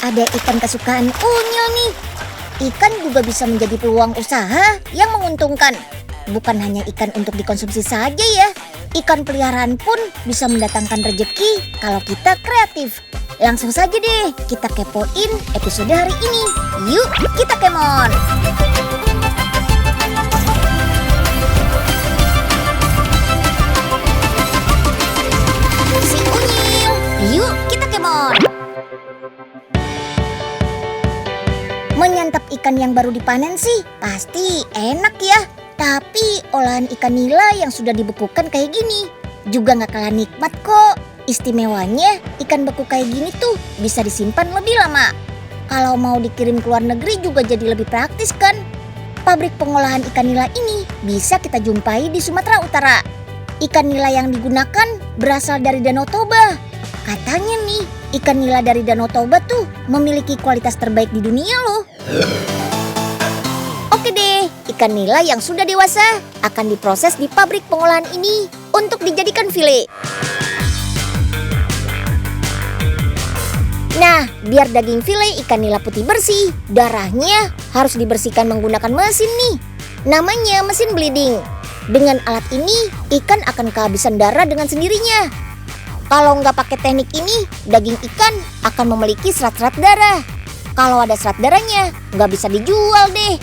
ada ikan kesukaan Unyil nih. Ikan juga bisa menjadi peluang usaha yang menguntungkan. Bukan hanya ikan untuk dikonsumsi saja ya. Ikan peliharaan pun bisa mendatangkan rezeki kalau kita kreatif. Langsung saja deh kita kepoin episode hari ini. Yuk kita kemon. Si Unyil, yuk kita kemon. Menyantap ikan yang baru dipanen sih pasti enak ya. Tapi olahan ikan nila yang sudah dibekukan kayak gini juga gak kalah nikmat kok. Istimewanya ikan beku kayak gini tuh bisa disimpan lebih lama. Kalau mau dikirim ke luar negeri juga jadi lebih praktis kan. Pabrik pengolahan ikan nila ini bisa kita jumpai di Sumatera Utara. Ikan nila yang digunakan berasal dari Danau Toba. Katanya nih ikan nila dari Danau Toba tuh memiliki kualitas terbaik di dunia loh. Oke deh, ikan nila yang sudah dewasa akan diproses di pabrik pengolahan ini untuk dijadikan file. Nah, biar daging file ikan nila putih bersih, darahnya harus dibersihkan menggunakan mesin nih. Namanya mesin bleeding. Dengan alat ini, ikan akan kehabisan darah dengan sendirinya. Kalau nggak pakai teknik ini, daging ikan akan memiliki serat-serat darah. Kalau ada serat darahnya, nggak bisa dijual deh.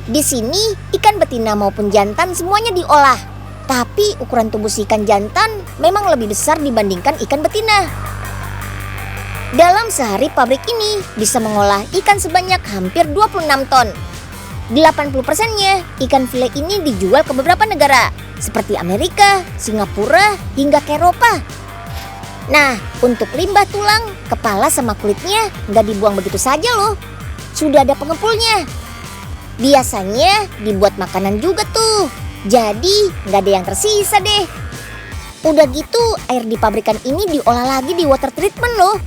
Di sini, ikan betina maupun jantan semuanya diolah. Tapi ukuran tubuh si ikan jantan memang lebih besar dibandingkan ikan betina. Dalam sehari pabrik ini bisa mengolah ikan sebanyak hampir 26 ton. 80%-nya ikan file ini dijual ke beberapa negara seperti Amerika, Singapura, hingga ke Eropa. Nah, untuk limbah tulang, kepala sama kulitnya nggak dibuang begitu saja loh. Sudah ada pengepulnya. Biasanya dibuat makanan juga tuh. Jadi nggak ada yang tersisa deh. Udah gitu air di pabrikan ini diolah lagi di water treatment loh.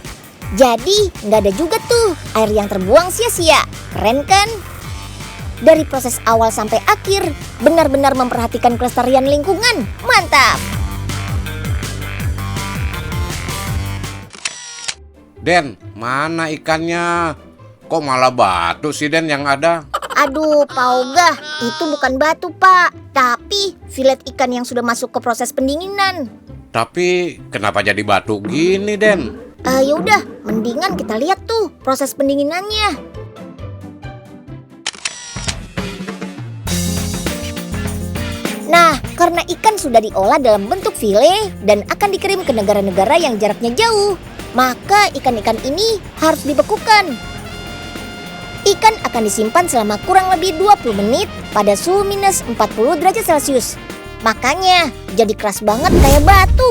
Jadi nggak ada juga tuh air yang terbuang sia-sia. Keren kan? Dari proses awal sampai akhir benar-benar memperhatikan kelestarian lingkungan. Mantap! Den, mana ikannya? Kok malah batu sih Den yang ada? Aduh, Pak Ogah, itu bukan batu, Pak. Tapi filet ikan yang sudah masuk ke proses pendinginan. Tapi kenapa jadi batu gini Den? Yaudah, mendingan kita lihat tuh proses pendinginannya. Nah, karena ikan sudah diolah dalam bentuk file dan akan dikirim ke negara-negara yang jaraknya jauh, maka ikan-ikan ini harus dibekukan. Ikan akan disimpan selama kurang lebih 20 menit pada suhu minus 40 derajat Celcius. Makanya jadi keras banget kayak batu.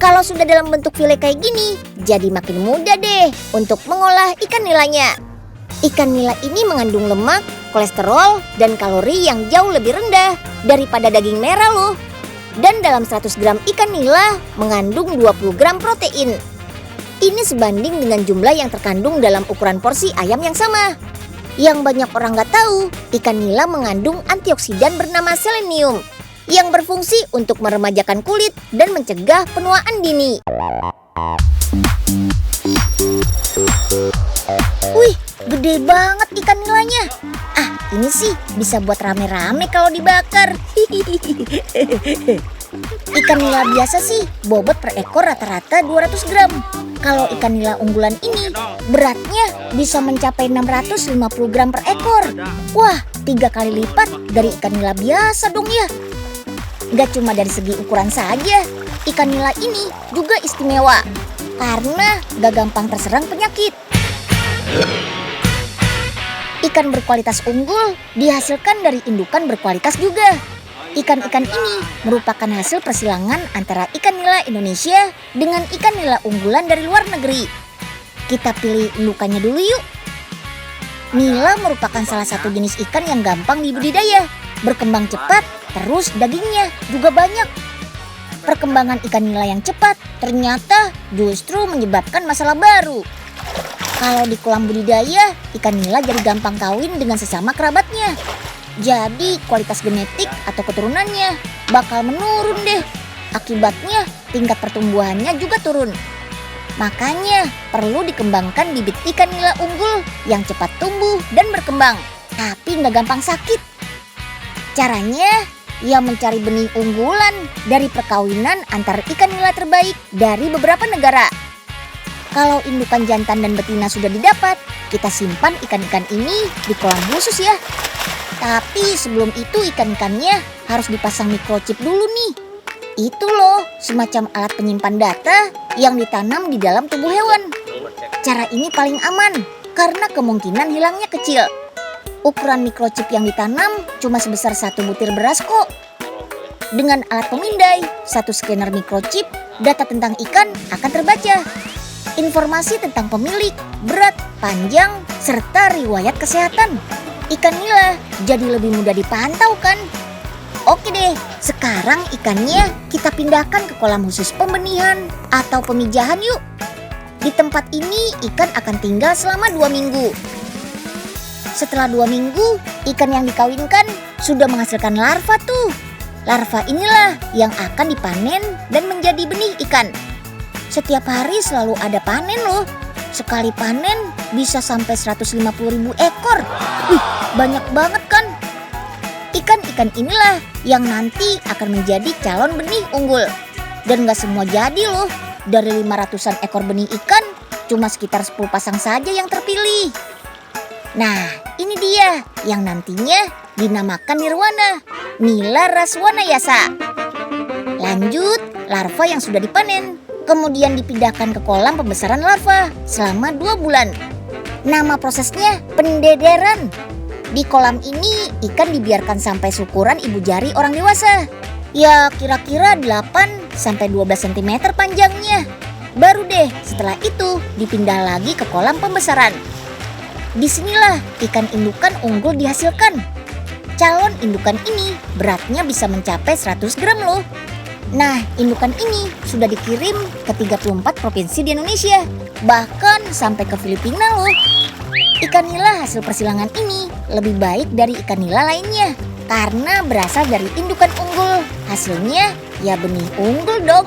Kalau sudah dalam bentuk file kayak gini, jadi makin mudah deh untuk mengolah ikan nilanya. Ikan nila ini mengandung lemak, kolesterol, dan kalori yang jauh lebih rendah daripada daging merah loh. Dan dalam 100 gram ikan nila mengandung 20 gram protein. Ini sebanding dengan jumlah yang terkandung dalam ukuran porsi ayam yang sama. Yang banyak orang nggak tahu, ikan nila mengandung antioksidan bernama selenium yang berfungsi untuk meremajakan kulit dan mencegah penuaan dini. Wih, gede banget ikan nilanya. Ini sih bisa buat rame-rame kalau dibakar. Ikan nila biasa sih bobot per ekor rata-rata 200 gram. Kalau ikan nila unggulan ini beratnya bisa mencapai 650 gram per ekor. Wah, 3 kali lipat dari ikan nila biasa dong ya. Gak cuma dari segi ukuran saja, ikan nila ini juga istimewa karena gak gampang terserang penyakit. Ikan berkualitas unggul dihasilkan dari indukan berkualitas juga. Ikan-ikan ini merupakan hasil persilangan antara ikan nila Indonesia dengan ikan nila unggulan dari luar negeri. Kita pilih indukannya dulu yuk. Nila merupakan salah satu jenis ikan yang gampang dibudidaya, berkembang cepat, terus dagingnya juga banyak. Perkembangan ikan nila yang cepat ternyata justru menyebabkan masalah baru. Kalau di kolam budidaya, ikan nila jadi gampang kawin dengan sesama kerabatnya. Jadi kualitas genetik atau keturunannya bakal menurun deh. Akibatnya tingkat pertumbuhannya juga turun. Makanya perlu dikembangkan bibit ikan nila unggul yang cepat tumbuh dan berkembang, tapi nggak gampang sakit. Caranya, ya mencari benih unggulan dari perkawinan antar ikan nila terbaik dari beberapa negara. Kalau indukan jantan dan betina sudah didapat, kita simpan ikan-ikan ini di kolam khusus ya. Tapi sebelum itu ikan-ikannya harus dipasang microchip dulu nih. Itu loh, semacam alat penyimpan data yang ditanam di dalam tubuh hewan. Cara ini paling aman karena kemungkinan hilangnya kecil. Ukuran microchip yang ditanam cuma sebesar 1 butir beras kok. Dengan alat pemindai, 1 scanner microchip, data tentang ikan akan terbaca. Informasi tentang pemilik, berat, panjang, serta riwayat kesehatan. Ikan nila jadi lebih mudah dipantau kan? Oke deh, sekarang ikannya kita pindahkan ke kolam khusus pembenihan atau pemijahan yuk. Di tempat ini ikan akan tinggal selama 2 minggu. Setelah 2 minggu, ikan yang dikawinkan sudah menghasilkan larva tuh. Larva inilah yang akan dipanen dan menjadi benih ikan. Setiap hari selalu ada panen loh. Sekali panen bisa sampai 150.000 ekor. Banyak banget kan? Ikan-ikan inilah yang nanti akan menjadi calon benih unggul. Dan gak semua jadi loh. Dari 500-an ekor benih ikan, cuma sekitar 10 pasang saja yang terpilih. Nah, ini dia yang nantinya dinamakan nirwana, Nila Raswanayasa. Lanjut, larva yang sudah dipanen, kemudian dipindahkan ke kolam pembesaran larva selama 2 bulan. Nama prosesnya pendederan. Di kolam ini ikan dibiarkan sampai ukuran ibu jari orang dewasa. Ya kira-kira 8-12 cm panjangnya. Baru deh setelah itu dipindah lagi ke kolam pembesaran. Disinilah ikan indukan unggul dihasilkan. Calon indukan ini beratnya bisa mencapai 100 gram loh. Nah, indukan ini sudah dikirim ke 34 provinsi di Indonesia, bahkan sampai ke Filipina loh. Ikan nila hasil persilangan ini lebih baik dari ikan nila lainnya karena berasal dari indukan unggul. Hasilnya ya benih unggul dong.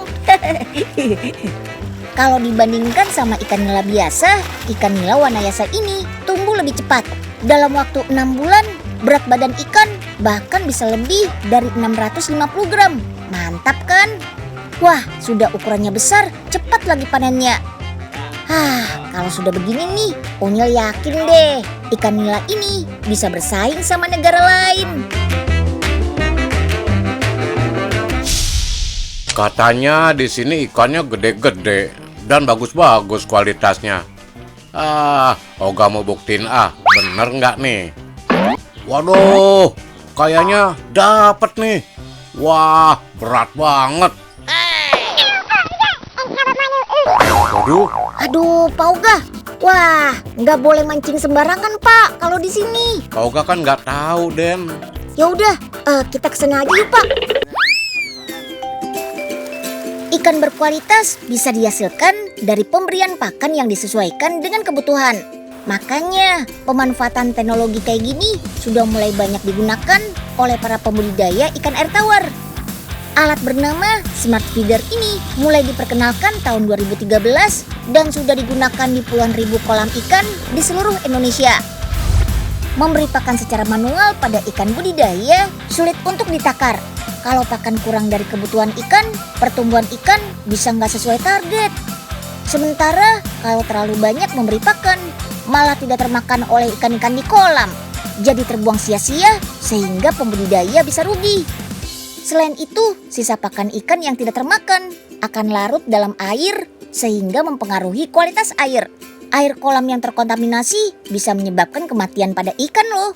Kalau dibandingkan sama ikan nila biasa, ikan nila Wanayasa ini tumbuh lebih cepat. Dalam waktu 6 bulan, berat badan ikan bahkan bisa lebih dari 650 gram. Mantap kan? Wah, sudah ukurannya besar, cepat lagi panennya. Kalau sudah begini nih, Unyil yakin deh ikan nila ini bisa bersaing sama negara lain. Katanya di sini ikannya gede-gede dan bagus-bagus kualitasnya. Oga mau buktiin bener nggak nih? Waduh, kayaknya dapet nih. Wah, berat banget. Waduh. Aduh, Pak Oga. Wah, nggak boleh mancing sembarangan, Pak, kalau di sini. Oga kan nggak tahu, Den. Ya udah, kita kesana aja yuk, Pak. Ikan berkualitas bisa dihasilkan dari pemberian pakan yang disesuaikan dengan kebutuhan. Makanya, pemanfaatan teknologi kayak gini sudah mulai banyak digunakan oleh para pembudidaya ikan air tawar. Alat bernama Smart Feeder ini mulai diperkenalkan tahun 2013 dan sudah digunakan di puluhan ribu kolam ikan di seluruh Indonesia. Memberi pakan secara manual pada ikan budidaya sulit untuk ditakar. Kalau pakan kurang dari kebutuhan ikan, pertumbuhan ikan bisa nggak sesuai target. Sementara kalau terlalu banyak memberi pakan, malah tidak termakan oleh ikan-ikan di kolam. Jadi terbuang sia-sia sehingga pembudidaya bisa rugi. Selain itu, sisa pakan ikan yang tidak termakan akan larut dalam air sehingga mempengaruhi kualitas air. Air kolam yang terkontaminasi bisa menyebabkan kematian pada ikan loh.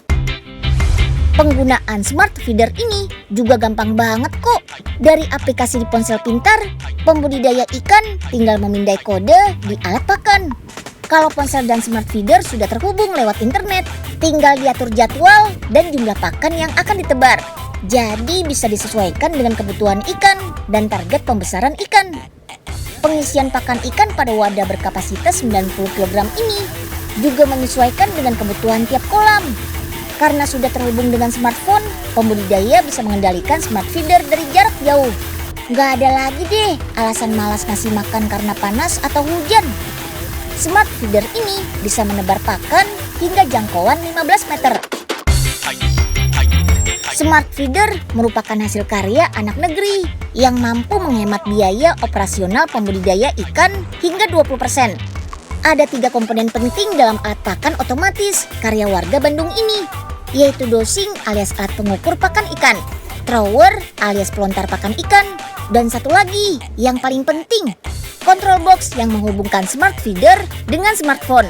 Penggunaan Smart Feeder ini juga gampang banget kok. Dari aplikasi di ponsel pintar, pembudidaya ikan tinggal memindai kode di alat pakan. Kalau ponsel dan Smart Feeder sudah terhubung lewat internet, tinggal diatur jadwal dan jumlah pakan yang akan ditebar. Jadi bisa disesuaikan dengan kebutuhan ikan dan target pembesaran ikan. Pengisian pakan ikan pada wadah berkapasitas 90 kg ini juga menyesuaikan dengan kebutuhan tiap kolam. Karena sudah terhubung dengan smartphone, pembudidaya bisa mengendalikan Smart Feeder dari jarak jauh. Nggak ada lagi deh alasan malas ngasih makan karena panas atau hujan. Smart feeder ini bisa menebar pakan hingga jangkauan 15 meter. Smart feeder merupakan hasil karya anak negeri yang mampu menghemat biaya operasional pembudidaya ikan hingga 20%. Ada 3 komponen penting dalam alat pakan otomatis karya warga Bandung ini, yaitu dosing alias alat pengukur pakan ikan, thrower alias pelontar pakan ikan, dan satu lagi yang paling penting, control box yang menghubungkan smart feeder dengan smartphone.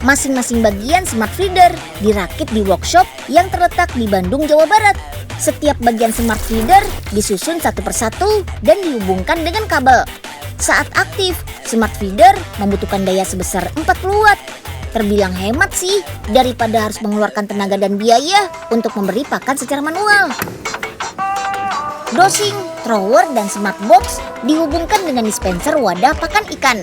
Masing-masing bagian smart feeder dirakit di workshop yang terletak di Bandung, Jawa Barat. Setiap bagian smart feeder disusun satu persatu dan dihubungkan dengan kabel. Saat aktif, smart feeder membutuhkan daya sebesar 40 watt. Terbilang hemat sih daripada harus mengeluarkan tenaga dan biaya untuk memberi pakan secara manual. Dosing, thrower, dan smart box dihubungkan dengan dispenser wadah pakan ikan.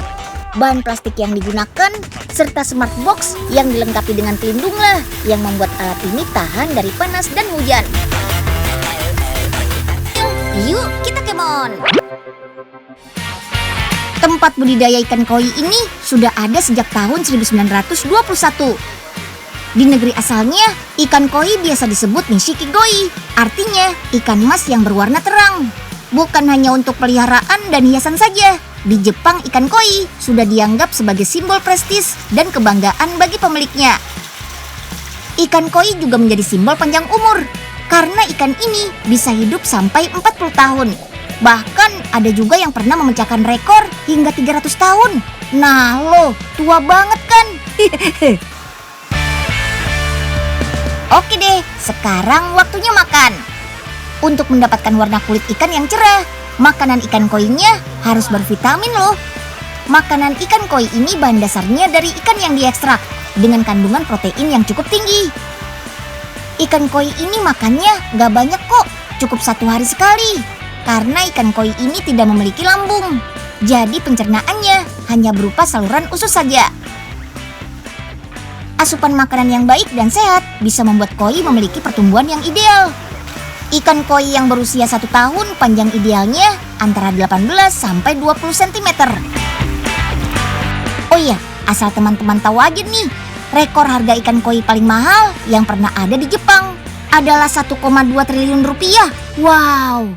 Bahan plastik yang digunakan, serta smart box yang dilengkapi dengan pelindung lah yang membuat alat ini tahan dari panas dan hujan. Yuk kita kemon! Tempat budidaya ikan koi ini sudah ada sejak tahun 1921. Di negeri asalnya, ikan koi biasa disebut nishiki-koi, artinya ikan emas yang berwarna terang. Bukan hanya untuk peliharaan dan hiasan saja. Di Jepang, ikan koi sudah dianggap sebagai simbol prestis dan kebanggaan bagi pemiliknya. Ikan koi juga menjadi simbol panjang umur, karena ikan ini bisa hidup sampai 40 tahun. Bahkan ada juga yang pernah memecahkan rekor hingga 300 tahun. Nah lo, tua banget kan? Oke deh, sekarang waktunya makan. Untuk mendapatkan warna kulit ikan yang cerah, makanan ikan koinya harus bervitamin loh. Makanan ikan koi ini bahan dasarnya dari ikan yang diekstrak dengan kandungan protein yang cukup tinggi. Ikan koi ini makannya gak banyak kok, cukup 1 hari sekali. Karena ikan koi ini tidak memiliki lambung, jadi pencernaannya hanya berupa saluran usus saja. Asupan makanan yang baik dan sehat bisa membuat koi memiliki pertumbuhan yang ideal. Ikan koi yang berusia 1 tahun panjang idealnya antara 18 sampai 20 cm. Oh iya, asal teman-teman tahu aja nih, rekor harga ikan koi paling mahal yang pernah ada di Jepang adalah 1,2 triliun rupiah. Wow!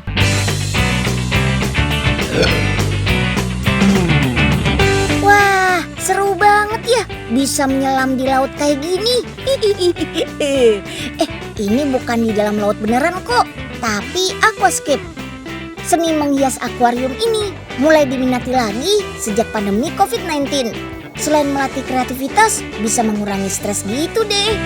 Wah, seru banget ya bisa menyelam di laut kayak gini. Ini bukan di dalam laut beneran kok, tapi aquascape. Seni menghias akuarium ini mulai diminati lagi sejak pandemi COVID-19. Selain melatih kreativitas, bisa mengurangi stres gitu deh.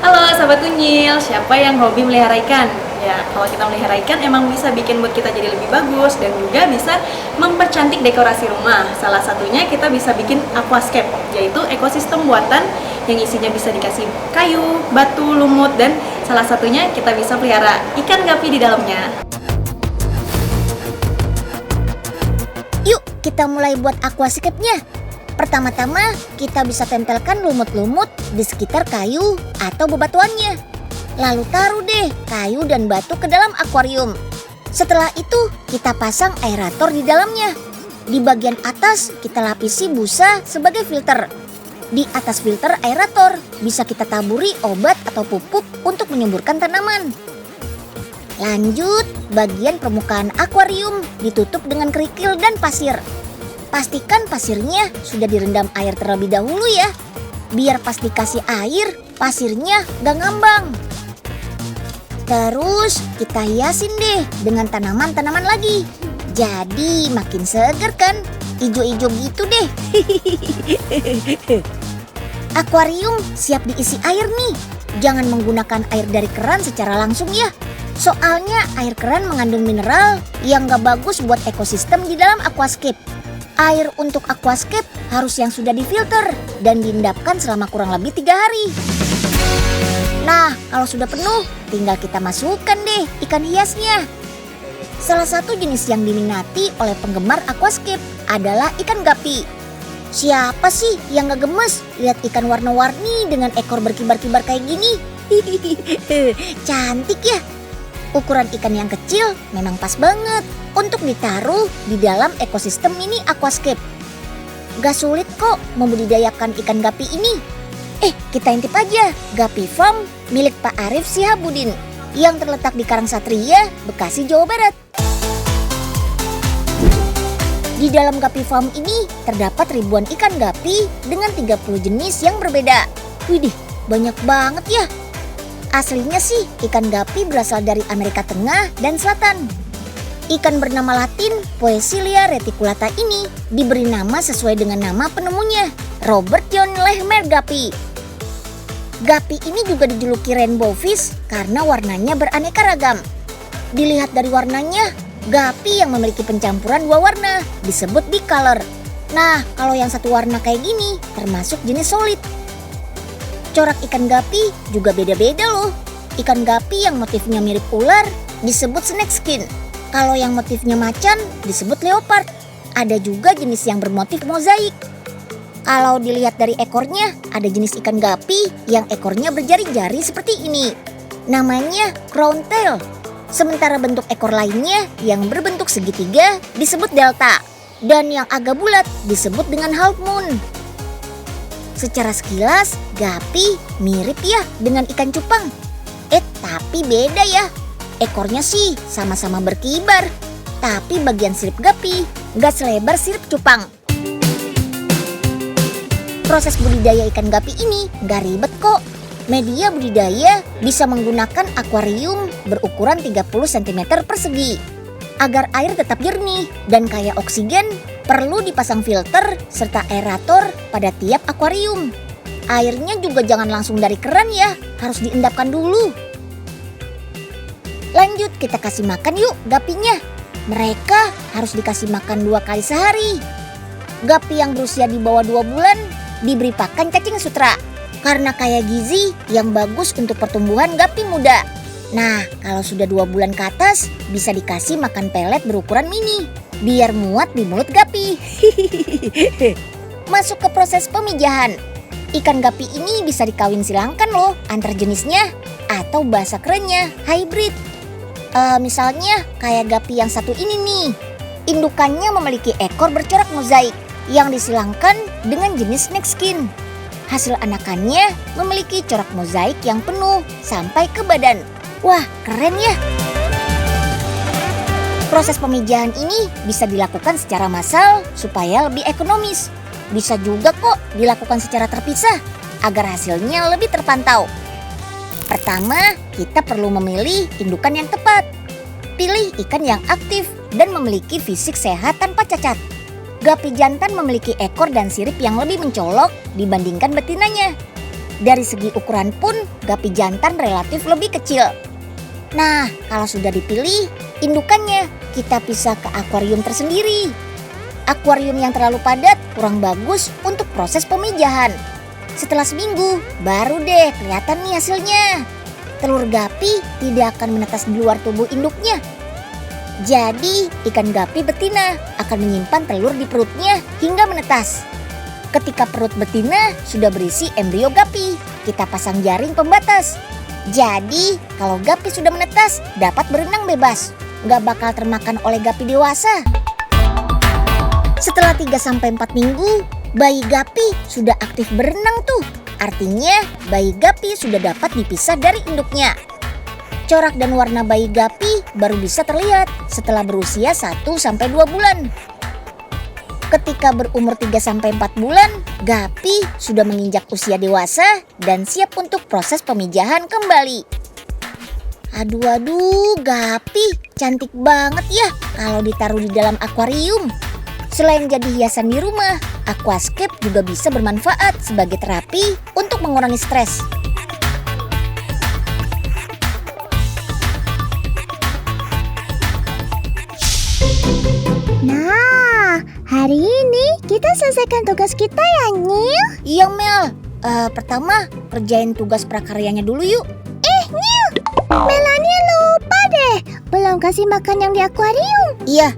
Halo Sobat Unyil, siapa yang hobi melihara ikan? Ya, kalau kita melihara ikan emang bisa bikin mood kita jadi lebih bagus dan juga bisa mempercantik dekorasi rumah. Salah satunya kita bisa bikin aquascape, yaitu ekosistem buatan yang isinya bisa dikasih kayu, batu, lumut, dan salah satunya kita bisa pelihara ikan gapi di dalamnya. Yuk kita mulai buat aquascape-nya. Pertama-tama kita bisa tempelkan lumut-lumut di sekitar kayu atau bebatuannya. Lalu taruh deh kayu dan batu ke dalam akuarium. Setelah itu kita pasang aerator di dalamnya. Di bagian atas kita lapisi busa sebagai filter. Di atas filter aerator bisa kita taburi obat atau pupuk untuk menyuburkan tanaman. Lanjut, bagian permukaan akuarium ditutup dengan kerikil dan pasir. Pastikan pasirnya sudah direndam air terlebih dahulu ya. Biar pas dikasih air, pasirnya gak ngambang. Terus kita hiasin deh dengan tanaman-tanaman lagi. Jadi makin seger kan? Ijo-ijo gitu deh. Akuarium siap diisi air nih. Jangan menggunakan air dari keran secara langsung ya. Soalnya air keran mengandung mineral yang gak bagus buat ekosistem di dalam aquascape. Air untuk aquascape harus yang sudah difilter dan diendapkan selama kurang lebih 3 hari. Nah, kalau sudah penuh, tinggal kita masukkan deh ikan hiasnya. Salah satu jenis yang diminati oleh penggemar aquascape adalah ikan gapi. Siapa sih yang gak gemes lihat ikan warna-warni dengan ekor berkibar-kibar kayak gini? Cantik ya. Ukuran ikan yang kecil memang pas banget untuk ditaruh di dalam ekosistem mini aquascape. Gak sulit kok membudidayakan ikan gapi ini. Kita intip aja Gapi Farm milik Pak Arif Sihabudin yang terletak di Karangsatria, Bekasi, Jawa Barat. Di dalam Gapi Farm ini terdapat ribuan ikan gapi dengan 30 jenis yang berbeda. Widih, banyak banget ya. Aslinya sih ikan gapi berasal dari Amerika Tengah dan Selatan. Ikan bernama Latin Poecilia reticulata ini diberi nama sesuai dengan nama penemunya, Robert John Lehmer Gapi. Gapi ini juga dijuluki rainbow fish karena warnanya beraneka ragam. Dilihat dari warnanya, gapi yang memiliki pencampuran dua warna disebut bicolor. Nah, kalau yang satu warna kayak gini termasuk jenis solid. Corak ikan gapi juga beda-beda loh. Ikan gapi yang motifnya mirip ular disebut snake skin. Kalau yang motifnya macan disebut leopard. Ada juga jenis yang bermotif mozaik. Kalau dilihat dari ekornya, ada jenis ikan gapi yang ekornya berjari-jari seperti ini. Namanya crown tail. Sementara bentuk ekor lainnya yang berbentuk segitiga disebut delta. Dan yang agak bulat disebut dengan half moon. Secara sekilas, gapi mirip ya dengan ikan cupang. Tapi beda ya. Ekornya sih sama-sama berkibar. Tapi bagian sirip gapi nggak selebar sirip cupang. Proses budidaya ikan gapi ini nggak ribet kok. Media budidaya bisa menggunakan akuarium berukuran 30 cm persegi. Agar air tetap jernih dan kaya oksigen, perlu dipasang filter serta aerator pada tiap akuarium. Airnya juga jangan langsung dari keran ya, harus diendapkan dulu. Lanjut kita kasih makan yuk gapinya. Mereka harus dikasih makan 2 kali sehari. Gapi yang berusia di bawah 2 bulan diberi pakan cacing sutra karena kaya gizi yang bagus untuk pertumbuhan gapi muda. Nah, kalau sudah 2 bulan ke atas bisa dikasih makan pelet berukuran mini biar muat di mulut gapi. Masuk ke proses pemijahan. Ikan gapi ini bisa dikawin silangkan loh antar jenisnya atau bahasa kerennya hybrid. Misalnya kayak gapi yang satu ini nih. Indukannya memiliki ekor bercorak mozaik yang disilangkan dengan jenis snake skin. Hasil anakannya memiliki corak mozaik yang penuh sampai ke badan. Wah, keren ya. Proses pemijahan ini bisa dilakukan secara massal supaya lebih ekonomis. Bisa juga kok dilakukan secara terpisah agar hasilnya lebih terpantau. Pertama, kita perlu memilih indukan yang tepat. Pilih ikan yang aktif dan memiliki fisik sehat tanpa cacat. Gapi jantan memiliki ekor dan sirip yang lebih mencolok dibandingkan betinanya. Dari segi ukuran pun, gapi jantan relatif lebih kecil. Nah, kalau sudah dipilih, indukannya kita pisah ke akuarium tersendiri. Akuarium yang terlalu padat kurang bagus untuk proses pemijahan. Setelah seminggu, baru deh kelihatan nih hasilnya. Telur gapi tidak akan menetas di luar tubuh induknya. Jadi, ikan gapi betina akan menyimpan telur di perutnya hingga menetas. Ketika perut betina sudah berisi embrio gapi, kita pasang jaring pembatas. Jadi, kalau gapi sudah menetas, dapat berenang bebas. Nggak bakal termakan oleh gapi dewasa. Setelah 3-4 minggu, bayi gapi sudah aktif berenang tuh. Artinya, bayi gapi sudah dapat dipisah dari induknya. Corak dan warna bayi gapi baru bisa terlihat setelah berusia 1-2 bulan. Ketika berumur 3-4 bulan, gapi sudah menginjak usia dewasa dan siap untuk proses pemijahan kembali. Aduh, gapi cantik banget ya kalau ditaruh di dalam akuarium. Selain jadi hiasan di rumah, aquascape juga bisa bermanfaat sebagai terapi untuk mengurangi stres. Nah, hari ini kita selesaikan tugas kita ya, Nyil? Iya, Mel. Pertama, kerjain tugas prakaryanya dulu yuk. Nyil, Melania lupa deh. Belum kasih makan yang di akuarium. Iya.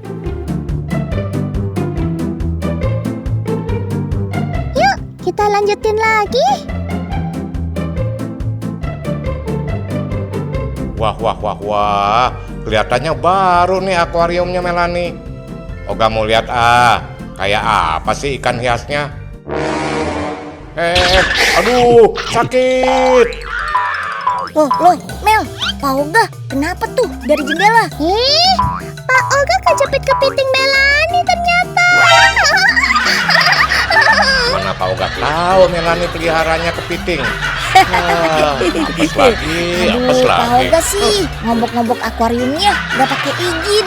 Yuk, kita lanjutin lagi. Wah. Kelihatannya baru nih akuariumnya Melani. Oga mau lihat kayak apa sih ikan hiasnya? Aduh, sakit. Loh, Mel, Pak Oga, kenapa tuh dari jendela? Pak Oga kejepit kepiting Melani ternyata. Mana Pak Oga tahu Melani peliharanya kepiting. Apes lagi. Pak Oga sih ngobok-ngobok akuariumnya nggak pakai izin.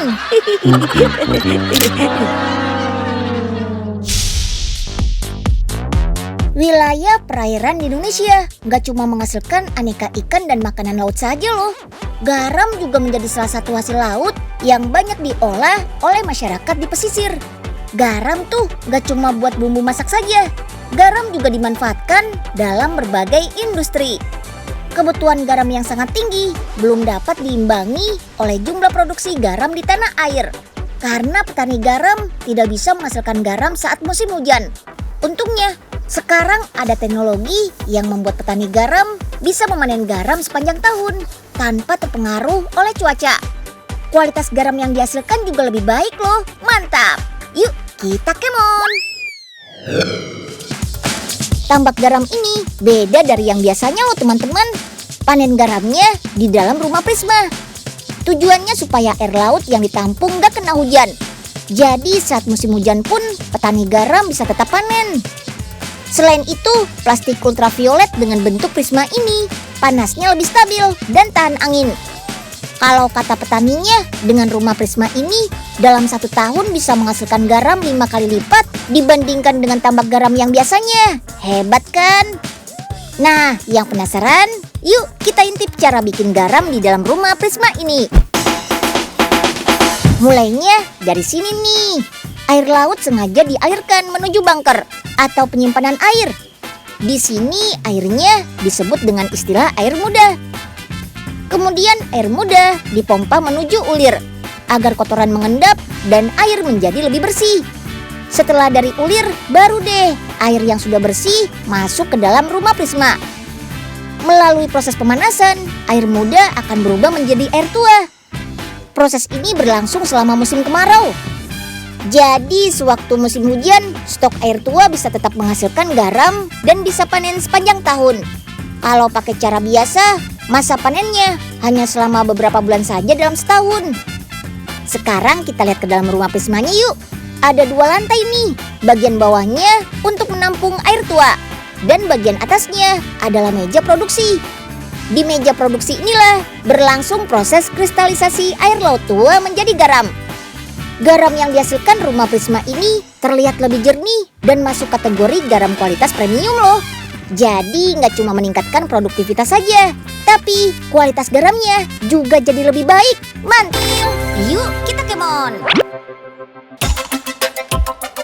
Wilayah perairan di Indonesia nggak cuma menghasilkan aneka ikan dan makanan laut saja loh. Garam juga menjadi salah satu hasil laut yang banyak diolah oleh masyarakat di pesisir. Garam tuh nggak cuma buat bumbu masak saja. Garam juga dimanfaatkan dalam berbagai industri. Kebutuhan garam yang sangat tinggi belum dapat diimbangi oleh jumlah produksi garam di tanah air. Karena petani garam tidak bisa menghasilkan garam saat musim hujan. Untungnya, sekarang ada teknologi yang membuat petani garam bisa memanen garam sepanjang tahun tanpa terpengaruh oleh cuaca. Kualitas garam yang dihasilkan juga lebih baik loh. Mantap! Yuk, kita kemon! Tambak garam ini beda dari yang biasanya loh teman-teman. Panen garamnya di dalam rumah Prisma. Tujuannya supaya air laut yang ditampung gak kena hujan. Jadi saat musim hujan pun petani garam bisa tetap panen. Selain itu, plastik ultraviolet dengan bentuk prisma ini panasnya lebih stabil dan tahan angin. Kalau kata petaninya, dengan rumah prisma ini dalam 1 tahun bisa menghasilkan garam 5 kali lipat dibandingkan dengan tambak garam yang biasanya. Hebat kan? Nah, yang penasaran? Yuk kita intip cara bikin garam di dalam rumah prisma ini. Mulainya dari sini nih. Air laut sengaja dialirkan menuju bunker atau penyimpanan air. Di sini airnya disebut dengan istilah air muda. Kemudian air muda dipompa menuju ulir agar kotoran mengendap dan air menjadi lebih bersih. Setelah dari ulir, baru deh air yang sudah bersih masuk ke dalam rumah prisma. Melalui proses pemanasan, air muda akan berubah menjadi air tua. Proses ini berlangsung selama musim kemarau. Jadi sewaktu musim hujan, stok air tua bisa tetap menghasilkan garam dan bisa panen sepanjang tahun. Kalau pakai cara biasa, masa panennya hanya selama beberapa bulan saja dalam setahun. Sekarang kita lihat ke dalam rumah prismanya yuk. Ada 2 lantai nih. Bagian bawahnya untuk menampung air tua dan bagian atasnya adalah meja produksi. Di meja produksi inilah berlangsung proses kristalisasi air laut tua menjadi garam. Garam yang dihasilkan rumah prisma ini terlihat lebih jernih dan masuk kategori garam kualitas premium loh. Jadi nggak cuma meningkatkan produktivitas saja, tapi kualitas garamnya juga jadi lebih baik. Mantul! Yuk kita kemon!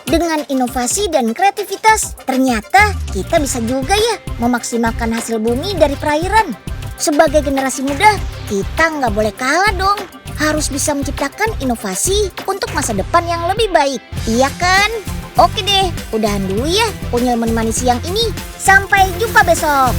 Dengan inovasi dan kreativitas, ternyata kita bisa juga ya memaksimalkan hasil bumi dari perairan. Sebagai generasi muda, kita nggak boleh kalah dong. Harus bisa menciptakan inovasi untuk masa depan yang lebih baik. Iya kan? Oke deh, udahan dulu ya Unyil menemani siang ini. Sampai jumpa besok.